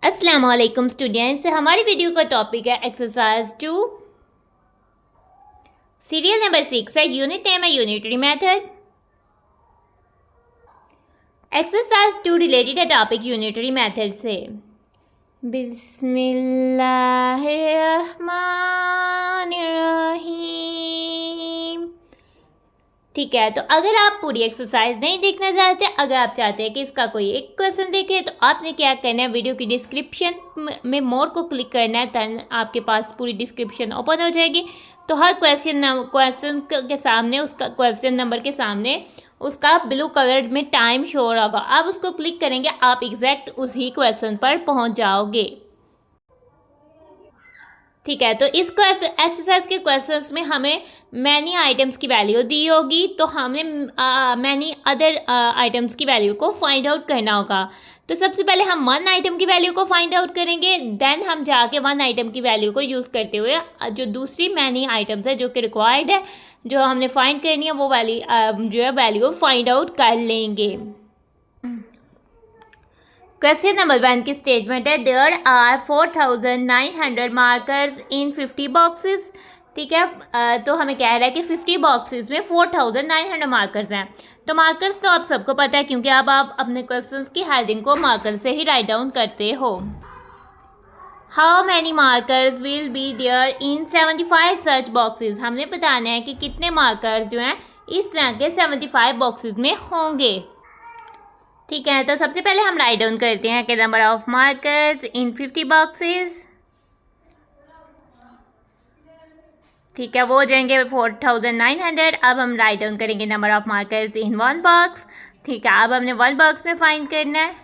अस्सलाम वालेकुम स्टूडेंट्स, हमारी वीडियो का टॉपिक है एक्सरसाइज 2 सीरियल नंबर 6 है। यूनिट नेम है यूनिटरी मेथड। एक्सरसाइज 2 रिलेटेड है टॉपिक यूनिटरी मेथड से। बिस्मिल्लाहिर्रहमानिर्रहीम। ठीक है, तो अगर आप पूरी एक्सरसाइज नहीं देखना चाहते, अगर आप चाहते हैं कि इसका कोई एक क्वेश्चन देखें, तो आपने क्या करना है, वीडियो की डिस्क्रिप्शन में मोर को क्लिक करना है, तब आपके पास पूरी डिस्क्रिप्शन ओपन हो जाएगी। तो हर क्वेश्चन के सामने, उसका क्वेश्चन नंबर के सामने उसका ब्लू कलर में टाइम शो हो रहा होगा। आप उसको क्लिक करेंगे, आप एग्जैक्ट उसी क्वेश्चन पर पहुंच जाओगे। ठीक है, तो इस एक्सरसाइज के क्वेश्चंस में हमें मैनी आइटम्स की वैल्यू दी होगी, तो हमने मैनी अदर आइटम्स की वैल्यू को फाइंड आउट करना होगा। तो सबसे पहले हम वन आइटम की वैल्यू को फाइंड आउट करेंगे, देन हम जाके वन आइटम की वैल्यू को यूज़ करते हुए जो दूसरी मैनी आइटम्स है जो कि रिक्वायर्ड है, जो हमने फाइंड करनी है, वो वैल्यू जो है वैल्यू फाइंड आउट कर लेंगे। क्वेश्चन नंबर 1 की स्टेटमेंट है, there are 4900 markers in 50 boxes. ठीक है, तो हमें कह रहा है कि 50 बॉक्सेस में 4900 मार्कर्स हैं। तो मार्कर्स तो आप सबको पता है, क्योंकि अब आप अपने क्वेश्चंस की हेडिंग को मार्कर से ही राइट डाउन करते हो। How many markers will be there in 75 such boxes. हमने बताना है कि कितने मार्कर्स जो हैं इस तरह के 75 बॉक्सेस में होंगे। ठीक है, तो सबसे पहले हम राइट डाउन करते हैं कि number of markers in 50 boxes. ठीक है, वो हो जाएंगे 4900। अब हम राइट डाउन करेंगे number of markers in one box. ठीक है, अब हमने वन बॉक्स में फाइंड करना है।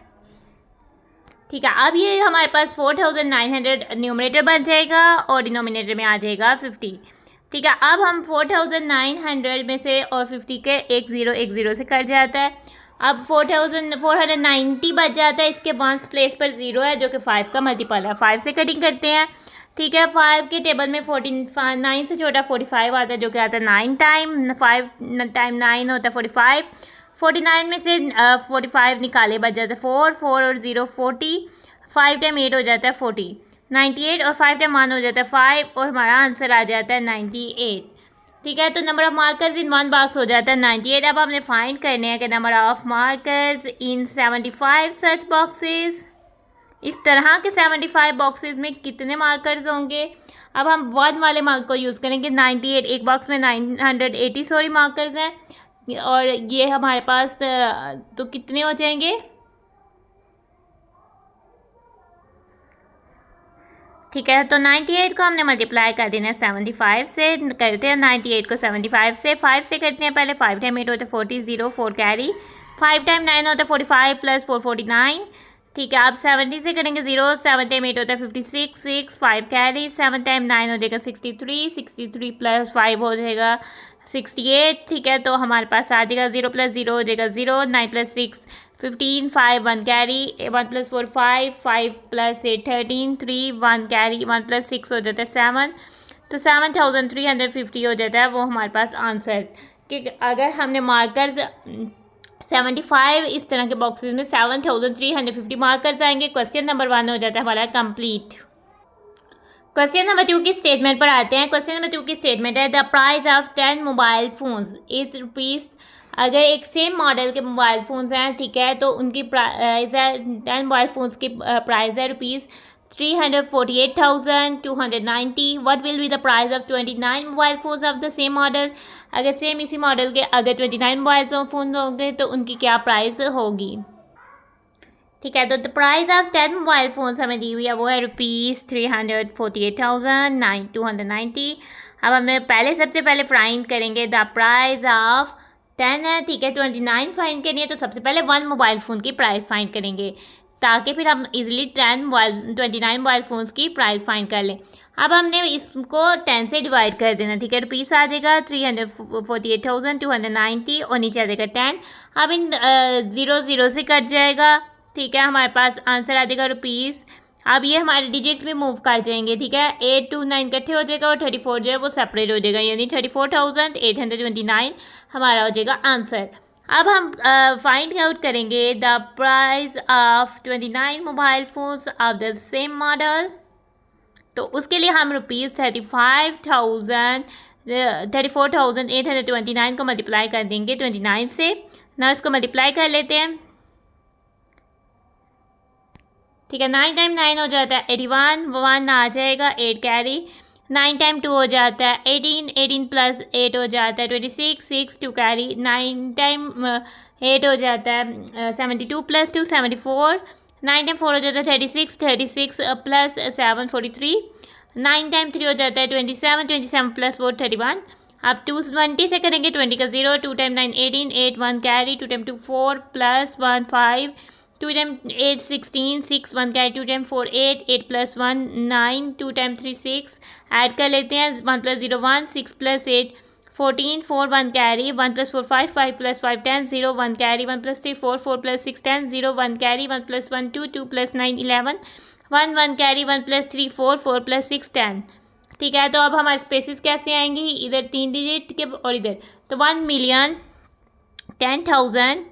ठीक है, अब ये हमारे पास 4900 न्यूमरेटर बन जाएगा और डिनोमिनेटर में आ जाएगा 50। ठीक है, अब हम 4900 में से और 50 के एक ज़ीरो से कट जाता है। अब 4490 बच जाता है। इसके 1 प्लेस पर ज़ीरो है जो कि 5 का मल्टीपल है। 5 से कटिंग करते हैं। ठीक है, 5 के टेबल में 9 से छोटा 45 आता है, जो कि आता है 9 टाइम। 5 टाइम 9 होता है 45। 49 में से 45 निकाले, बच जाता है 4 और 0 40। 5 टाइम 8 हो जाता है 40। 98 और 5 टाइम 1 हो जाता है 5 और हमारा आंसर आ जाता है 98। ठीक है, तो number of markers in one box हो जाता है 98। अब हमने फाइंड करने हैं कि number of markers in 75 such boxes. इस तरह के 75 बॉक्सेस में कितने मार्कर्स होंगे। अब हम वन वाले मार्क को यूज़ करेंगे। 98 एक बॉक्स में 980 मार्कर्स हैं, और ये हमारे पास तो कितने हो जाएंगे। ठीक है, तो 98 को हमने मल्टीप्लाई कर देना है 75 से। करते हैं 98 को 75 से, 5 से करते हैं पहले। 5 टाइम 8 होता है 40, 0 4 कैरी। 5 टाइम 9 होता है 45 प्लस 4 49। ठीक है, अब 70 से करेंगे 0। 7 टाइम 8 होता है 56, 6 5 कैरी। 7 टाइम 9 हो जाएगा 63, 63 प्लस 5 हो जाएगा 68। ठीक है, तो हमारे पास आ जाएगा 0 प्लस 0 हो जाएगा 0। 9 plus 6 15, 5 1 carry. 1 plus 4 5, 5 plus 8 13, 3 1 carry. 1 plus 6 हो जाता है 7। तो 7350 हो जाता है वो हमारे पास आंसर। कि अगर हमने मार्कर्स 75 इस तरह के बॉक्सेस में 7350 मार्कर्स आएंगे। क्वेश्चन नंबर 1 हो जाता है हमारा कंप्लीट। क्वेश्चन नंबर 2 की स्टेटमेंट पर आते हैं। क्वेश्चन नंबर 2 की स्टेटमेंट है, the price of 10 mobile phones is rupees. अगर एक सेम मॉडल के मोबाइल फ़ोन्स हैं, ठीक है, तो उनकी प्राइस है 10 मोबाइल फ़ोन्स की प्राइस है rupees 348,290। What will be the price of 29 mobile phones of the same model. अगर सेम इसी मॉडल के अगर 29 मोबाइल फ़ोन होंगे तो उनकी क्या प्राइस होगी। ठीक है, तो the price of 10 mobile phones हमें दी हुई है, वो है रुपीज़ 348,290। अब हमें पहले सबसे पहले फाइंड करेंगे द प्राइस ऑफ 10 है। ठीक है, 29 फाइंड करनी है, तो सबसे पहले 1 मोबाइल फ़ोन की प्राइस फाइंड करेंगे, ताकि फिर हम इजीली 29 मोबाइल फ़ोन्स की प्राइस फाइंड कर लें। अब हमने इसको 10 से डिवाइड कर देना। ठीक है, रुपीज़ आ जाएगा 348,290 और नीचे आ जाएगा 10। अब इन 0 से कट जाएगा। ठीक है, हमारे पास आंसर आ जाएगा रुपीज़। अब ये हमारे डिजिट्स में मूव कर जाएंगे। ठीक है, 8 2 9 इकट्ठे हो जाएगा और 34 जो है वो सेपरेट हो जाएगा, यानी 34,829 हमारा हो जाएगा आंसर। अब हम फाइंड आउट करेंगे the price of 29 mobile phones of the same model. तो उसके लिए हम ₹34,829 को मल्टीप्लाई कर देंगे 29 से। ना इसको मल्टीप्लाई कर लेते हैं। ठीक है, 9 टाइम 9 हो जाता है 81, 1 आ जाएगा, 8 कैरी। 9 टाइम 2 हो जाता है 18, 18 प्लस 8 हो जाता है 26, 6 2 कैरी। 9 टाइम 8 हो जाता है 72 प्लस 2 74। 9 टाइम 4 हो जाता है 36, 36 प्लस 7 43। 9 टाइम 3 हो जाता है 27, 27 प्लस 4 31। अब 220 से करेंगे, 20 का 0, 2 time 9 18, 8 1 carry, 2 time 2 4 plus 1 5, 2 time 8 16, 6 1 carry, 2 time 4 8, 8 plus 1 9, 2 time 3 6। Add कर लेते हैं, 1 plus 0 1, 6 plus 8 14, 4 1 carry, 1 plus 4 5, 5 plus 5 10, 0 1 carry, 1 plus 3 4, 4 plus 6 10, 0 1 carry, 1 plus 1 2, 2 plus 9 11, 1 1 carry, 1 plus 3 4, 4 plus 6 10। ठीक है, तो अब हमारे स्पेसिस कैसे आएंगी, इधर 3 डिजिट के और इधर, तो 1,10,000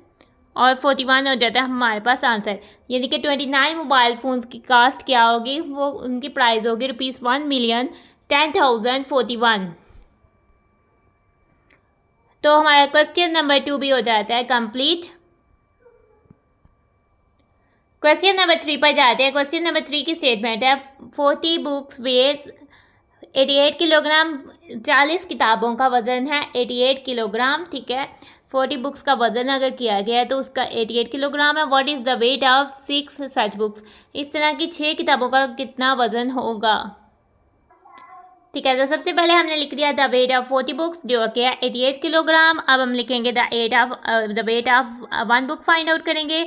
और 41 हो जाता है हमारे पास आंसर। यानी कि 29 मोबाइल फ़ोन की कास्ट क्या होगी, वो उनकी प्राइस होगी ₹1,10,041। तो हमारा क्वेश्चन नंबर 2 भी हो जाता है कंप्लीट। क्वेश्चन नंबर 3 पर जाते हैं। क्वेश्चन नंबर 3 की स्टेटमेंट है 40 बुक्स वेज 88 किलोग्राम। 40 किताबों का वज़न है 88 किलोग्राम। ठीक है, 40 बुक्स का वज़न अगर किया गया है तो उसका 88 किलोग्राम है। What is the weight of 6 such books. इस तरह की 6 किताबों का कितना वज़न होगा। ठीक है, तो सबसे पहले हमने लिख दिया द वेट ऑफ 40 बुक्स जो कि है 88 किलोग्राम। अब हम लिखेंगे the weight of 1 book find out करेंगे।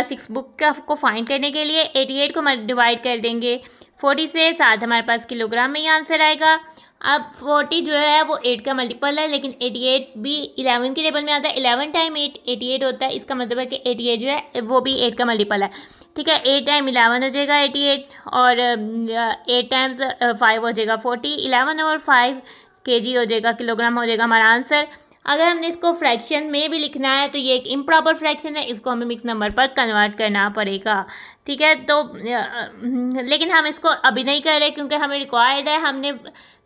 6 बुक को फाइंड करने के लिए 88 को डिवाइड कर देंगे 40 से, साथ हमारे पास किलोग्राम में ही आंसर आएगा। अब 40 जो है वो 8 का मल्टीपल है, लेकिन 88 भी 11 के टेबल में आता है। 11 टाइम 8 88 होता है, इसका मतलब है कि 88 जो है वो भी 8 का मल्टीपल है। ठीक है, 8 टाइम 11 हो जाएगा 88, और 8 टाइम्स 5 हो जाएगा 40। 11 और 5 kg हो जाएगा, किलोग्राम हो जाएगा हमारा आंसर। अगर हमने इसको फ्रैक्शन में भी लिखना है तो ये एक इम्प्रॉपर फ्रैक्शन है, इसको हमें मिक्स नंबर पर कन्वर्ट करना पड़ेगा। ठीक है, तो लेकिन हम इसको अभी नहीं कर रहे क्योंकि हमें रिक्वायर्ड है, हमने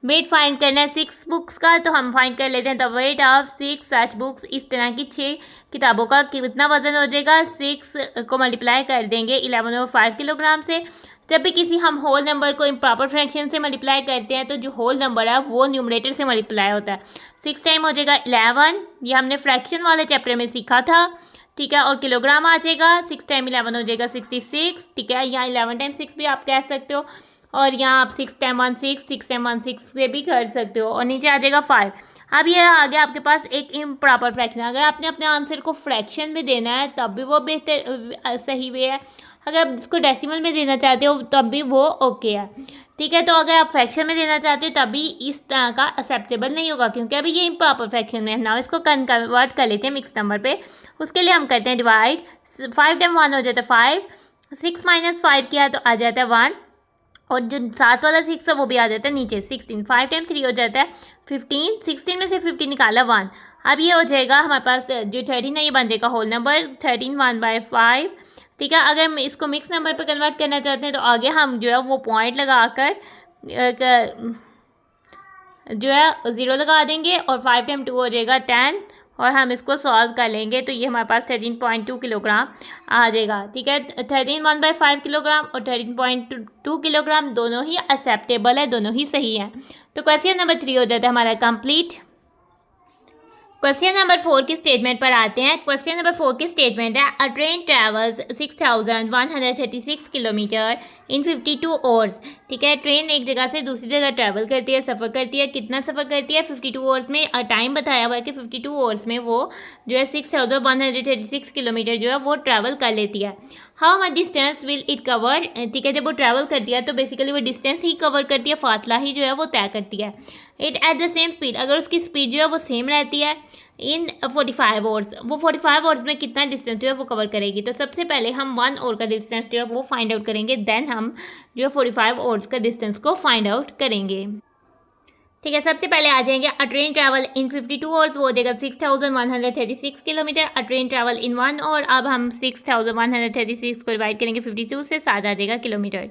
वेट फाइंड करना है 6 बुक्स का। तो हम फाइंड कर लेते हैं the weight of 6 such books. इस तरह की 6 किताबों का कितना वजन हो जाएगा, 6 को मल्टीप्लाई कर देंगे 11 और 5 किलोग्राम से। जब भी किसी हम होल नंबर को इम्प्रॉपर फ्रैक्शन से मल्टीप्लाई करते हैं तो जो होल नंबर है वो न्यूमरेटर से मल्टीप्लाई होता है। 6 टाइम हो जाएगा 11, ये हमने फ्रैक्शन वाले चैप्टर में सीखा था। ठीक है, और किलोग्राम आ जाएगा 6 टाइम 11 हो जाएगा 66। ठीक है, यहाँ 11 टाइम 6 भी आप कह सकते हो, और यहाँ आप 6 टाइम 1 6, 6 टाइम 1 6 से भी कर सकते हो, और नीचे आ जाएगा 5। अब ये आ गया आपके पास एक इम्प्रॉपर फ्रैक्शन। अगर आपने अपने आंसर को फ्रैक्शन में देना है तब भी वो बेहतर सही वे है, अगर आप इसको डेसिमल में देना चाहते हो तब भी वो ओके है। ठीक है, तो अगर आप फ्रैक्शन में देना चाहते हो तभी इस तरह का एक्सेप्टेबल नहीं होगा क्योंकि अभी ये इम्प्रॉपर फ्रैक्शन में है ना। इसको कन्वर्ट कर लेते हैं मिक्स नंबर पे। उसके लिए हम करते हैं डिवाइड। 5 टाइम 1 हो जाता है 5, 6 माइनस 5 किया तो आ जाता है 1, और जो 7 वाला 6 है वो भी आ जाता है नीचे 16। 5 टाइम 3 हो जाता है 15, 16 में से 15 निकाला 1। अब ये हो जाएगा हमारे पास जो 13 है ये बन जाएगा होल नंबर 13 1/5। ठीक है, अगर हम इसको मिक्स नंबर पर कन्वर्ट करना चाहते हैं तो आगे हम जो है वो पॉइंट लगाकर जो है 0 लगा देंगे, और 5 टाइम 2 हो जाएगा 10, और हम इसको सॉल्व कर लेंगे तो ये हमारे पास 13.2 किलोग्राम आ जाएगा। ठीक है, 13 1/5 किलोग्राम और 13.2 किलोग्राम दोनों ही एक्सेप्टेबल है, दोनों ही सही है। तो क्वेश्चन नंबर 3 हो जाता है हमारा कंप्लीट। क्वेश्चन नंबर 4 की स्टेटमेंट पर आते हैं। क्वेश्चन नंबर 4 की स्टेटमेंट है अ ट्रेन ट्रेवल्स 6136 किलोमीटर इन 52 आवर्स। ठीक है, ट्रेन एक जगह से दूसरी जगह ट्रैवल करती है, सफ़र करती है। कितना सफ़र करती है 52 आवर्स में। टाइम बताया हुआ है कि 52 आवर्स में वो जो है 6136 किलोमीटर जो है वो ट्रैवल कर लेती है। How much distance will it cover. ठीक है, जब वो ट्रैवल करती है तो बेसिकली वो डिस्टेंस ही कवर करती है, फासला ही जो है वो तय करती है। It at the same speed, अगर उसकी स्पीड जो है वो सेम रहती है इन 45 आवर्स, वो 45 आवर्स में कितना डिस्टेंस जो है वो कवर करेगी। तो सबसे पहले हम 1 आवर का डिस्टेंस जो है वो फाइंड आउट करेंगे, देन हम जो है 45 आवर्स का डिस्टेंस को फाइंड आउट करेंगे। ठीक है, सबसे पहले आ जाएंगे a train travel in 52 hours, वो हो जाएगा 6136 kilometre. A train travel in 1 hour, अब हम 6136 को डिवाइड करेंगे 52 से, 7 आ जाएगा किलोमीटर।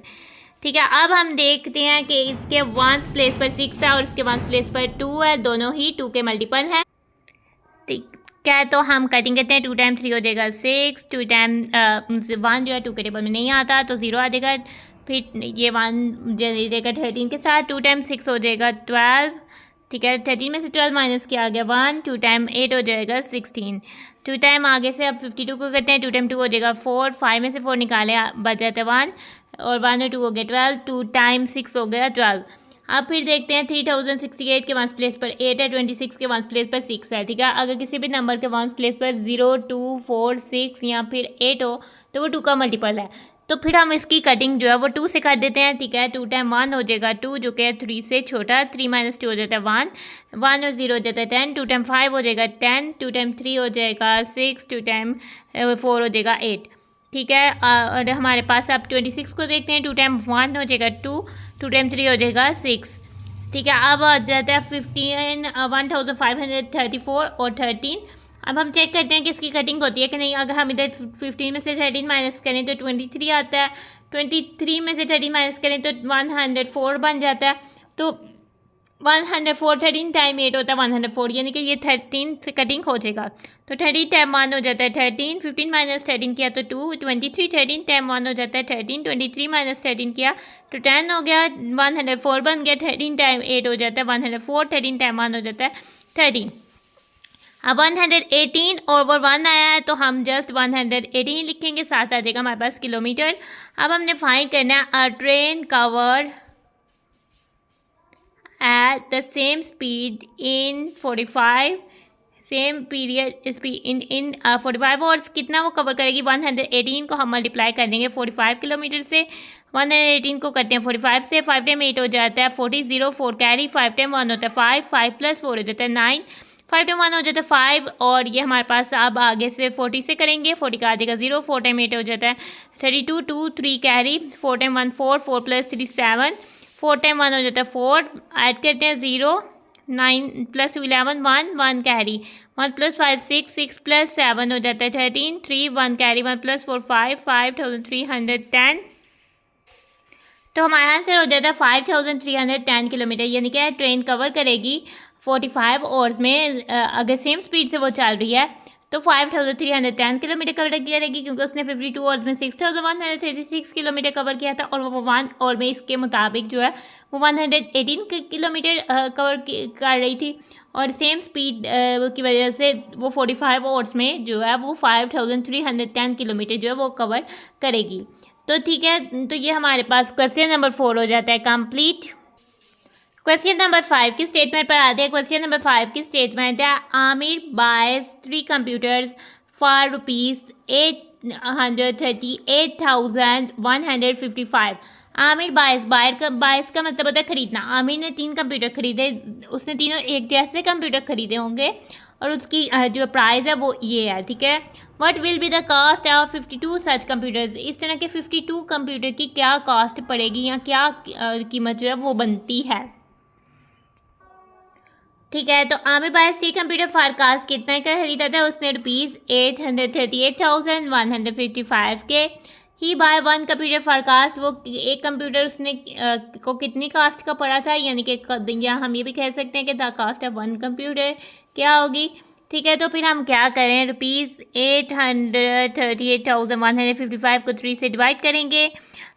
ठीक है, अब हम देखते हैं कि इसके वंस प्लेस पर 6 है और इसके वंस प्लेस पर 2 है, दोनों ही 2 के मल्टीपल है। ठीक है, तो हम कटिंग करते हैं, 2 टाइम 3 हो जाएगा 6, 2 टाइम 1 जो है 2 के टेबल में नहीं आता तो 0 आ जाएगा। फिर ये 1 जाएगा 13 के साथ, 2 टाइम 6 हो जाएगा 12। ठीक है, 13 में से 12 माइनस किया आ गया 1, 2 टाइम 8 हो जाएगा 16। 2 टाइम आगे से अब 52 को करते हैं, 2 टाइम 2 हो जाएगा 4, 5 में से 4 निकाले बच जाता है 1, और 1 और 2 हो गया 12, 2 टाइम 6 हो गया 12। अब फिर देखते हैं 3068 के वंस प्लेस पर 8 है, 26 के वंस प्लेस पर 6 है। ठीक है, अगर किसी भी नंबर के वंस प्लेस पर 0, 2, 4, 6 या फिर 8 हो तो वो 2 का मल्टीपल है। तो फिर हम इसकी कटिंग जो है वो 2 से कर देते हैं। ठीक है, 2 टाइम 1 हो जाएगा 2 जो कि 3 से छोटा, 3 माइनस 2 हो जाता है 1, 1 और 0 हो जाता है 10, 2 टाइम 5 हो जाएगा 10, 2 टाइम 3 हो जाएगा 6, 2 टाइम 4 हो जाएगा 8। ठीक है, और हमारे पास अब 26 को देखते हैं, 2 टाइम 1 हो जाएगा 2, 2 टाइम 3 हो जाएगा 6। ठीक है, अब आ जाता है 1534 और 13। अब हम चेक करते हैं कि इसकी कटिंग होती है कि नहीं। अगर हम इधर 15 में से 13 माइनस करें तो 23 आता है, 23 में से 13 माइनस करें तो 104 बन जाता है। तो 104 13 टाइम 8 होता है 104, यानी कि ये 13 से कटिंग हो जाएगा। तो 30 टाइम 1 हो जाता है 13, 15 माइनस 13 किया तो 2, 23 13 टाइम 1 हो जाता है 13, 23 माइनस 13 किया तो 10 हो गया, 104 बन गया, 13 टाइम 8 हो जाता है 104, 13 टाइम 1 हो जाता है 13। अब 118 और वो 1 आया है तो हम जस्ट 118 लिखेंगे, साथ आ जाएगा हमारे पास किलोमीटर। अब हमने फाइंड करना है अ train cover at the same speed in 45 same period speed in 45 hours, कितना वो कवर करेगी। 118 को हम मल्टीप्लाई कर देंगे 45 किलोमीटर से, 118 को करते हैं 45 से, 5 टाइम 8 हो जाता है 40, 0 4 कैरी, 5 टाइम 1 होता है 5, 5 प्लस 4 हो जाता है 9, 5 टाइम 1 हो जाता है 5, और ये हमारे पास अब आगे से 40 से करेंगे, 40 का आ जाएगा 0, 4 टाइम 8 हो जाता है 32, 2 3 कैरी, 4 टाइम 1 4, 4 प्लस 3 7, 4 टाइम 1 हो जाता है 4, ऐड करते हैं 0, 9 प्लस 11 1, 1 कैरी, 1 प्लस 5 6, 6 प्लस 7 हो जाता है 13, 3 1 कैरी, 1 प्लस 4 5, 5310। तो हमारा आंसर हो जाता है 5310 किलोमीटर, यानी कि ट्रेन कवर करेगी 45 आवर्स में। अगर सेम स्पीड से वो चल रही है तो 5310 किलोमीटर कवर करेगी, क्योंकि उसने 52 आवर्स में 6136 किलोमीटर कवर किया था, और वो 1 आवर में इसके मुताबिक जो है वो 118 किलोमीटर कवर कर रही थी, और सेम स्पीड की वजह से वो 45 आवर्स में जो है वो 5310 किलोमीटर जो है वो कवर करेगी। तो ठीक है, तो ये हमारे पास क्वेश्चन नंबर 4 हो जाता है कंप्लीट। क्वेश्चन नंबर 5 की स्टेटमेंट पर आते हैं। क्वेश्चन नंबर 5 की स्टेटमेंट है आमिर बायस 3 कंप्यूटर्स फॉर ₹838,155। आमिर बायस का मतलब होता है खरीदना। आमिर ने 3 कंप्यूटर खरीदे, उसने तीनों एक जैसे कंप्यूटर खरीदे होंगे, और उसकी जो प्राइस है वो ये है। ठीक है, what will be the cost of 52 such computers. इस तरह के 52 कंप्यूटर की क्या कॉस्ट पड़ेगी या क्या कीमत जो है वो बनती है। ठीक है, तो आमिर बायस 3 कंप्यूटर फारकास्ट कितने का खरीदा था, उसने ₹838,155 के। ही बाय 1 कंप्यूटर फारकास्ट, वो एक कंप्यूटर उसने को कितनी कास्ट का पड़ा था, यानी कि या हम ये भी कह सकते हैं कि द कास्ट ऑफ 1 कंप्यूटर क्या होगी। ठीक है, तो फिर हम क्या करें, ₹838,155 को 3 से डिवाइड करेंगे।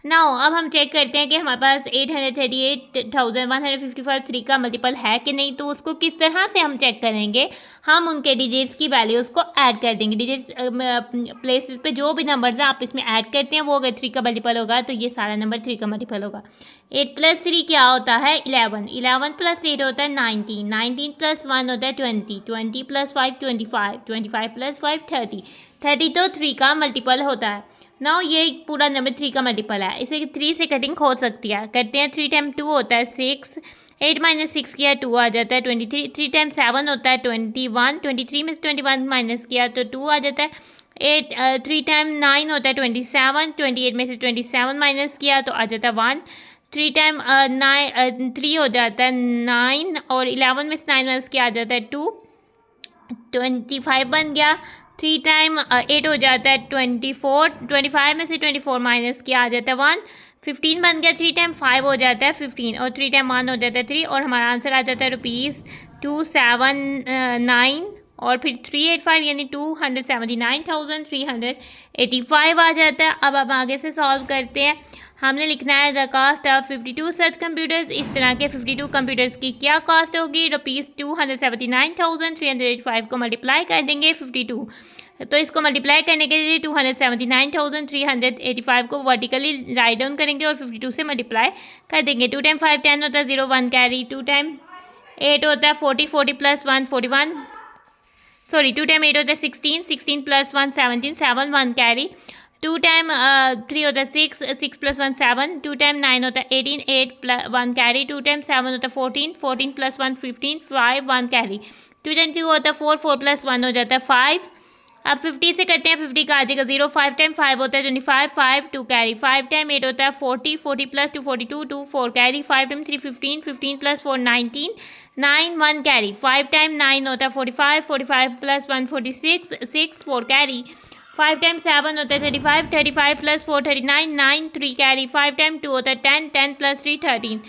नाउ अब हम चेक करते हैं कि हमारे पास 838,155 3 का मल्टीपल है कि नहीं। तो उसको किस तरह से हम चेक करेंगे, हम उनके डिजिट्स की वैल्यूज़ को ऐड कर देंगे। डिजिट्स प्लेसेस पे जो भी नंबर्स हैं आप इसमें ऐड करते हैं, वो अगर 3 का मल्टीपल होगा तो ये सारा नंबर 3 का मल्टीपल होगा। 8 प्लस 3 क्या होता है 11, 11 प्लस 8 होता है 19, 19 प्लस 1 होता है 20, 20 प्लस 5 25, 25 प्लस 5 30, 30 तो 3 का मल्टीपल होता है। नाउ ये पूरा नंबर 3 का मल्टीपल है, इसे 3 से कटिंग हो सकती है। करते हैं, 3 टाइम 2 होता है 6, 8 माइनस 6 किया 2 आ जाता है 23, 3 टाइम 7 होता है 21, 23 में से 21 माइनस किया तो 2 आ जाता है। 3 टाइम 9 होता है 27, 28 में से 27 माइनस किया तो आ जाता है 1, 3 टाइम 3 हो जाता है 9, और 11 में से 9 माइनस किया आ जाता है 2, 25 बन गया। 3 टाइम 8 हो जाता है 24, 25 में से 24 माइनस किया आ जाता है 1, 15 बन गया। 3 टाइम 5 हो जाता है 15, और 3 टाइम 1 हो जाता है 3, और हमारा आंसर आ जाता है ₹279, और फिर 385 यानी 279,385 आ जाता है। अब आगे से सॉल्व करते हैं। हमने लिखना है the cost of 52 such computers. इस तरह के 52 कंप्यूटर्स की क्या कास्ट होगी? ₹279,385 को मल्टीप्लाई कर देंगे 52, तो इसको मल्टीप्लाई करने के लिए 279,385 को वर्टिकली राइट डाउन करेंगे और 52 से मल्टीप्लाई कर देंगे। 2 टाइम 5 10 होता है 0 1 कैरी। 2 टाइम 8 होता है 40, 40 प्लस 1 41, सॉरी 2 टाइम 8 होता है 16, 16 प्लस 1 17 7 1 कैरी। 2 टाइम 3 होता है 6, 6 प्लस 1 7। 2 टाइम 9 होता है 18, 8 प्लस 1 कैरी। 2 टाइम 7 होता है 14, 14 प्लस 1 15 5 1 कैरी। 2 टाइम 2 होता है 4, 4 प्लस 1 हो जाता है 5। अब 50 से करते हैं, 50 का आ जाएगा 0। 5 टाइम 5 होता है 25, 5 2 कैरी। 5 टाइम 8 होता है 40, 40 plus 2 42, 2 4 carry. 5 time 3 15, 15 plus 4 19, 9 1 carry. 5 time 9 होता है 45, 45 प्लस 1 46, 6 4 कैरी। 5 टाइम 7 होता है 35, 35 प्लस 4 39, 9 3 कैरी। 5 टाइम 2 होता है 10, 10 प्लस 3 13।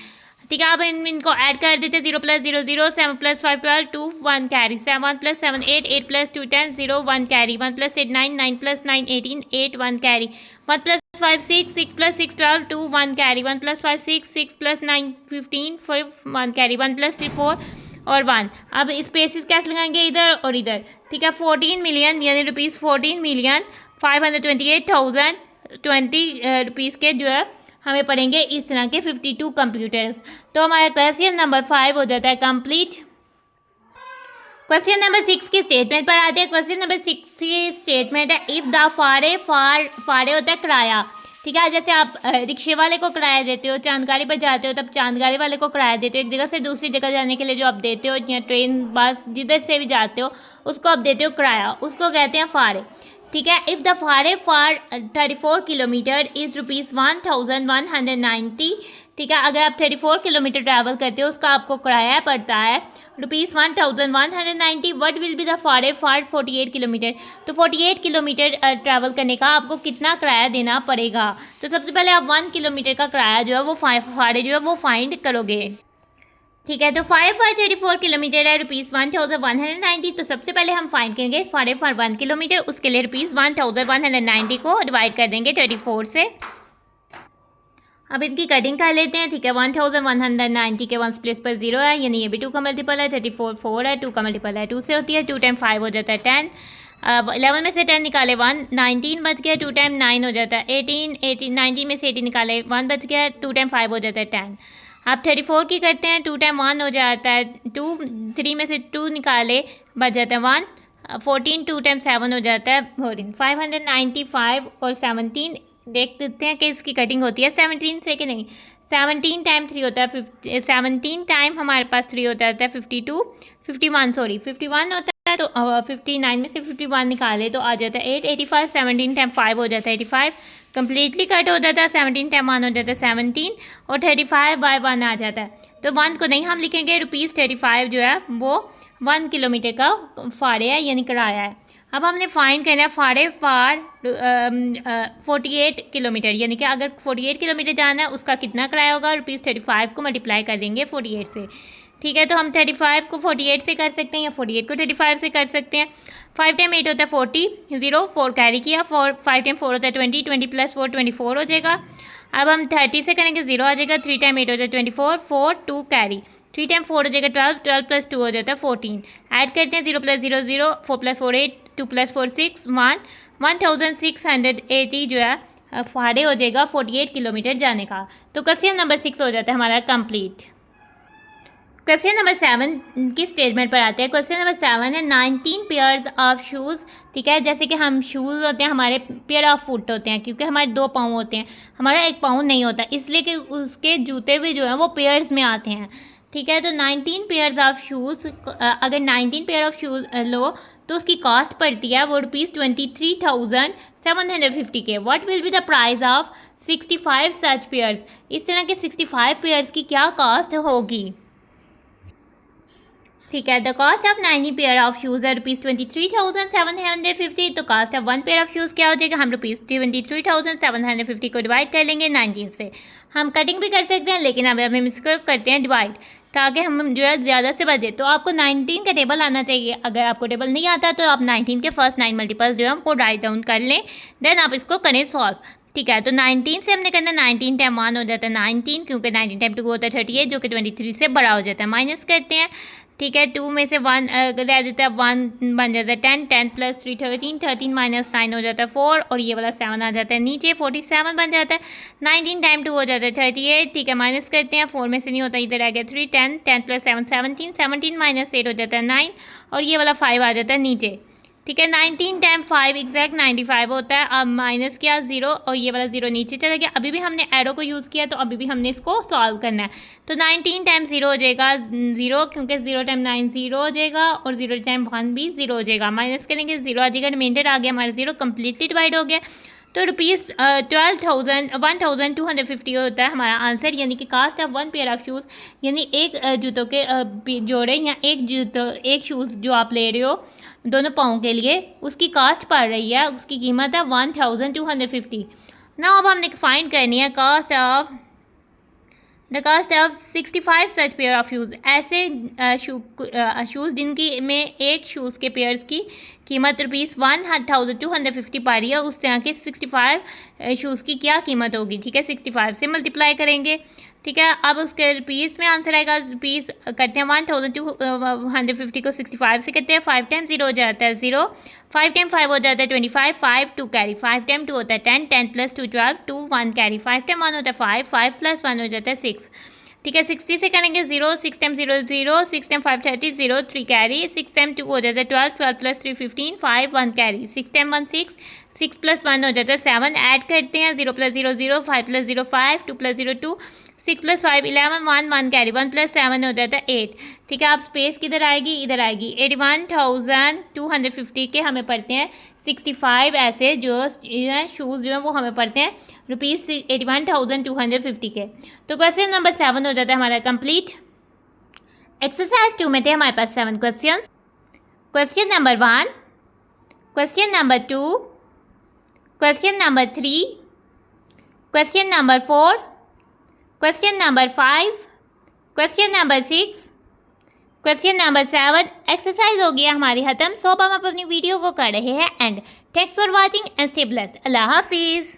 ठीक है, अब इनको ऐड कर देते हैं। 0 plus 0 0, 7 plus 5 12, 2 1 carry. 7 plus 7 8, 8 plus 2 10, 0 1 carry. 1 plus 8 9, 9 plus 9 18, 8 1 carry. 1 plus 5 6, 6 plus 6 12, 2 1 carry. 1 plus 5 6, 6 plus 9 15, 5 1 carry. 1 plus 3 4 और 1। अब स्पेसिस कैसे लगाएंगे? इधर और इधर। ठीक है, 14 मिलियन यानी ₹14,528,020 के जो है हमें पड़ेंगे इस तरह के 52 कंप्यूटर्स। तो हमारा क्वेश्चन नंबर 5 हो जाता है कंप्लीट। क्वेश्चन नंबर 6 की स्टेटमेंट पर आते हैं। क्वेश्चन नंबर 6 की स्टेटमेंट है इफ़ द फारे होता है किराया। ठीक है, जैसे आप रिक्शे वाले को किराया देते हो, चांदगाड़ी पर जाते हो तब चांदगाड़ी वाले को किराया देते हो। एक जगह से दूसरी जगह जाने के लिए जो आप देते हो, या ट्रेन बस जिधर से भी जाते हो उसको आप देते हो किराया, उसको कहते हैं फारे। ठीक है, if the fare for 34 kilometre is ₹1,190। ठीक है, अगर आप 34 किलोमीटर ट्रैवल करते हो उसका आपको किराया पड़ता है ₹1,190। What will be the fare for 48 kilometre. तो 48 किलोमीटर ट्रैवल करने का आपको कितना किराया देना पड़ेगा? तो सबसे पहले आप 1 किलोमीटर का किराया जो है वो फारे जो है वो फाइंड करोगे। ठीक है, तो 5 फॉर 34 किलोमीटर है ₹1,190। तो सबसे पहले हम फाइंड करेंगे फारे फॉर 1 किलोमीटर, उसके लिए ₹1,190 को डिवाइड कर देंगे 34 से। अब इनकी कटिंग कर लेते हैं। ठीक है, 1,190 के 1 प्लेस पर 0 है, यानी ये भी 2 का मल्टीपल है। 34 4 है, 2 का मल्टीपल है 2 से होती है। 2 टाइम 5 हो जाता है 10। अब 11 में से 10 निकाले 1, 19 बच गया। 2 टाइम 9 हो जाता है 18, 19 में से 18 निकाले 1 बच गया। 2 टाइम 5 हो जाता है 10। अब 34 की करते हैं। 2 टाइम 1 हो जाता है 2, 3 में से 2 निकाले बच जाता है 1। 14, 2 टाइम 7 हो जाता है 14। 595 और 17 देख देते हैं कि इसकी कटिंग होती है 17 से कि नहीं। 17 टाइम 3 होता है 17 टाइम हमारे पास 3 होता है 52, 51 होता है। तो 59 में से 51 निकाले तो आ जाता है 8, 85। 17 टाइम 5 हो जाता है 85, कम्प्लीटली कट हो जाता है। 17 टाइम 1 हो जाता है 17, और 35 बाय 1 आ जाता है। तो 1 को नहीं हम लिखेंगे, ₹35 जो है वो 1 किलोमीटर का फाड़े है यानी किराया है। अब हमने फाइंड करना है फारे फॉर 48 किलोमीटर, यानी कि अगर 48 किलोमीटर जाना है उसका कितना किराया होगा? ₹35 को मल्टीप्लाई कर देंगे 48 से। ठीक है, तो हम 35 को 48 से कर सकते हैं या 48 को 35 से कर सकते हैं। 5 टाइम 8 होता है 40, 0 4 कैरी किया। 5 टाइम 4 होता है 20, 20 प्लस 4 24 हो जाएगा। अब हम 30 से करेंगे 0 आ जाएगा। 3 टाइम 8 होता है 24, 4 2 कैरी। 3 टाइम 4 हो जाएगा 12, 12 प्लस 2 हो जाता है 14। ऐड करते हैं 0 प्लस 0 0, 4 प्लस 4 8, 2 प्लस 4 6 1, 1680 जो है फाड़े हो जाएगा 48 किलोमीटर जाने का। तो क्वेश्चन नंबर 6 हो जाता है हमारा कंप्लीट। क्वेश्चन नंबर 7 की स्टेटमेंट पर आते हैं। क्वेश्चन नंबर 7 है 19 पेयर्स ऑफ शूज़। ठीक है, जैसे कि हम शूज़ होते हैं, हमारे पेयर ऑफ फुट होते हैं, क्योंकि हमारे 2 पाँव होते हैं, हमारा 1 पाँव नहीं होता, इसलिए कि उसके जूते भी जो हैं वो पेयर्स में आते हैं। ठीक है, तो 19 पेयर्स ऑफ शूज़, अगर 19 पेयर ऑफ शूज़ लो तो उसकी कॉस्ट पड़ती है वो ₹23,300 750 के। What will be the price of 65 such pairs. इस तरह के 65 पेयर्स की क्या कॉस्ट होगी। ठीक है, the cost of 90 pair of shoes है ₹23,750। तो cost of 1 pair of shoes क्या हो जाएगा, हम ₹23,750 को डिवाइड कर लेंगे 19 से। हम कटिंग भी कर सकते हैं, लेकिन अब हम इसको करते हैं डिवाइड, ताकि हम जो है ज़्यादा से बचे। तो आपको 19 का टेबल आना चाहिए। अगर आपको टेबल नहीं आता तो आप 19 के फर्स्ट 9 मल्टीपल्स जो है वो राइट डाउन कर लें, देन आप इसको करें सॉल्व। ठीक है, तो 19 से हमने करना 19 टाइम 1 हो जाता है 19, क्योंकि 19 टाइम 2 होता है 38, जो कि 23 से बड़ा हो जाता है। माइनस करते हैं, ठीक है, 2 में से 1 रह देता है, 1 बन जाता है 10, 10 प्लस 3 13, 13 माइनस 9 हो जाता है 4, और ये वाला 7 आ जाता है नीचे, 47 बन जाता है। 19 टाइम 2 हो जाता है 38, ठीक है, माइनस करते हैं, 4 में से नहीं होता, इधर आ गया 3, 10, 10 प्लस 7 17, 17 माइनस 8 हो जाता है 9, और ये वाला 5 आ जाता है नीचे। ठीक है, 19 टाइम 5 एग्जैक्ट 95 होता है। अब माइनस किया 0, और ये वाला 0 नीचे चला गया। अभी भी हमने एरो को यूज़ किया, तो अभी भी हमने इसको सॉल्व करना है। तो 19 टाइम 0 हो जाएगा 0, क्योंकि 0 टाइम 9 0 हो जाएगा, और 0 टाइम 1 भी 0 हो जाएगा। माइनस करेंगे 0 आ जाएगा, रिमाइंडर आ गया हमारा 0, कम्प्लीटली डिवाइड हो गया। तो ₹12,250 होता है हमारा आंसर, यानी कि cost of 1 pair of shoes, यानी एक जूतों के जोड़े या एक शूज़ जो आप ले रहे हो दोनों पाँव के लिए, उसकी कास्ट पड़ रही है, उसकी कीमत है 1250। ना अब हमने फाइंड करनी है the cost of 65 such pair of shoes. ऐसे शूज़ जिनकी में एक शूज़ के पेयर्स की कीमत ₹1250 पा रही है, उस तरह के 65 शूज़ की क्या कीमत होगी। ठीक है, 65 से मल्टीप्लाई करेंगे। ठीक है, अब उसके रुपीस में आंसर आएगा। रुपीस करते हैं 1250 को 65 से करते हैं, 5 टाइम 0 हो जाता है 0, 5 टाइम 5 हो जाता है 25, 5 2 कैरी, 5 टाइम 2 होता है 10, 10 प्लस 2 12, 2 1 कैरी, 5 टाइम 1 होता है 5, 5 प्लस 1 हो जाता है 6। ठीक है, 60 से करेंगे 0, 6 टाइम 0 0, 6 टाइम 5 30, 0 3 कैरी, 6 टाइम 2 हो जाता है 12, 12 प्लस 3 15, 5 1 कैरी, 6 टाइम 1 6, 6 प्लस 1 हो जाता है 7। ऐड करते हैं 0 plus 0 0, 5 plus 0 5, 2 plus 0 2, 6 plus 5 11, 1 1 carry, 1 plus 7 हो जाता है 8। ठीक है, आप स्पेस किधर आएगी, इधर आएगी। 81,250 के हमें पड़ते हैं 65 ऐसे जो शूज़ जो हैं वो हमें पड़ते हैं ₹81,250 के। तो क्वेश्चन नंबर 7 हो जाता है हमारा कंप्लीट। एक्सरसाइज 2 में थे हमारे पास 7 question. Question number 1, question number 2, question number 3, question number 4, question number 5, question number 6, question number 7। Exercise हो गया हमारी ख़त्म। सो अब हम अपनी वीडियो को कर रहे हैं and. Thanks for watching and stay blessed. अल्लाह हाफिज़।